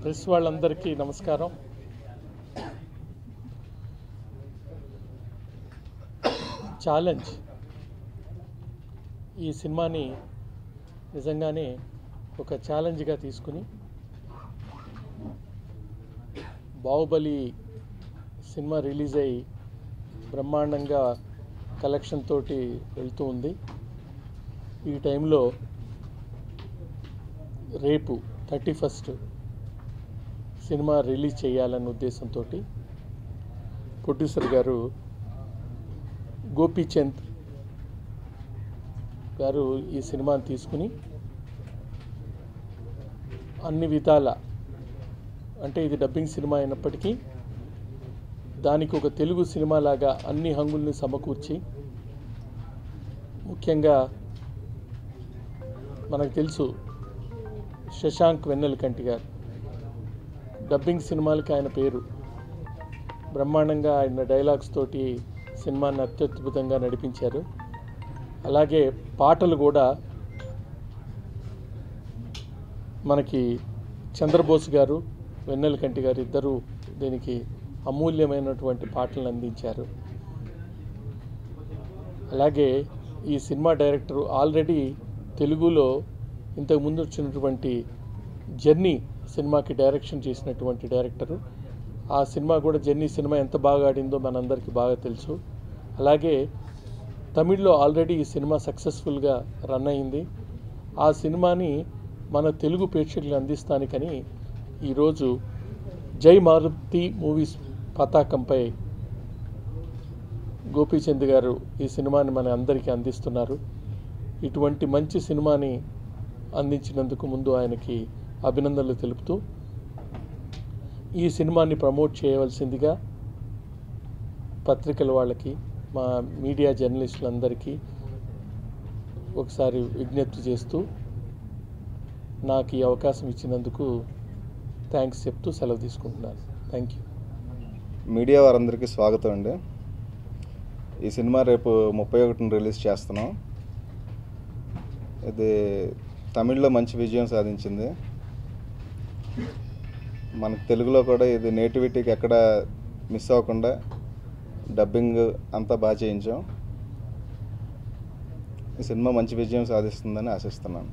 Press వాళ్ళందరికీ నమస్కారం. Challenge ఈ సినిమాని నిజంగానే ఒక ఛాలెంజ్గా తీసుకుని బాహుబలి సినిమా రిలీజ్ అయ్యి బ్రహ్మాండంగా కలెక్షన్ తోటి వెళ్తూ ఉంది. ఈ టైంలో రేపు 31 సినిమా రిలీజ్ చేయాలన్న ఉద్దేశంతో ప్రొడ్యూసర్ గారు గోపీచంద్ గారు ఈ సినిమాని తీసుకుని అన్ని విధాల, అంటే ఇది డబ్బింగ్ సినిమా అయినప్పటికీ దానికి ఒక తెలుగు సినిమా లాగా అన్ని హంగుల్ని సమకూర్చి, ముఖ్యంగా మనకు తెలుసు శశాంక్ వెన్నెలకంటి గారు డబ్బింగ్ సినిమాలకి ఆయన పేరు. బ్రహ్మాండంగా ఆయన డైలాగ్స్ తోటి సినిమాని అత్యద్భుతంగా నడిపించారు. అలాగే పాటలు కూడా మనకి చంద్రబోస్ గారు, వెన్నెలకంటి గారు ఇద్దరు దీనికి అమూల్యమైనటువంటి పాటలను అందించారు. అలాగే ఈ సినిమా డైరెక్టరు ఆల్రెడీ తెలుగులో ఇంతకుముందు వచ్చినటువంటి జర్నీ సినిమాకి డైరెక్షన్ చేసినటువంటి డైరెక్టరు. ఆ సినిమా కూడా, జర్నీ సినిమా ఎంత బాగా ఆడిందో మనందరికీ బాగా తెలుసు. అలాగే తమిళ్లో ఆల్రెడీ ఈ సినిమా సక్సెస్ఫుల్గా రన్ అయింది. ఆ సినిమాని మన తెలుగు ప్రేక్షకులకు అందిస్తానికని ఈరోజు జై మారుతి మూవీస్ పతాకంపై గోపీచంద్ గారు ఈ సినిమాని మన అందరికీ అందిస్తున్నారు. ఇటువంటి మంచి సినిమాని అందించినందుకు ముందు ఆయనకి అభినందనలు తెలుపుతూ, ఈ సినిమాని ప్రమోట్ చేయవలసిందిగా పత్రికల వాళ్ళకి, మా మీడియా జర్నలిస్టులందరికీ ఒకసారి విజ్ఞప్తి చేస్తూ, నాకు ఈ అవకాశం ఇచ్చినందుకు థ్యాంక్స్ చెప్తూ సెలవు తీసుకుంటున్నాను. Thank you. మీడియా వారందరికీ స్వాగతం అండి. ఈ సినిమా రేపు 31న రిలీజ్ చేస్తున్నాం. ఇది తమిళ్లో మంచి విజయం సాధించింది. మనకు తెలుగులో కూడా ఇది నేటివిటీకి ఎక్కడ మిస్ అవ్వకుండా డబ్బింగ్ అంతా బాగా చేయించాం. ఈ సినిమా మంచి విజయం సాధిస్తుందని ఆశిస్తున్నాను.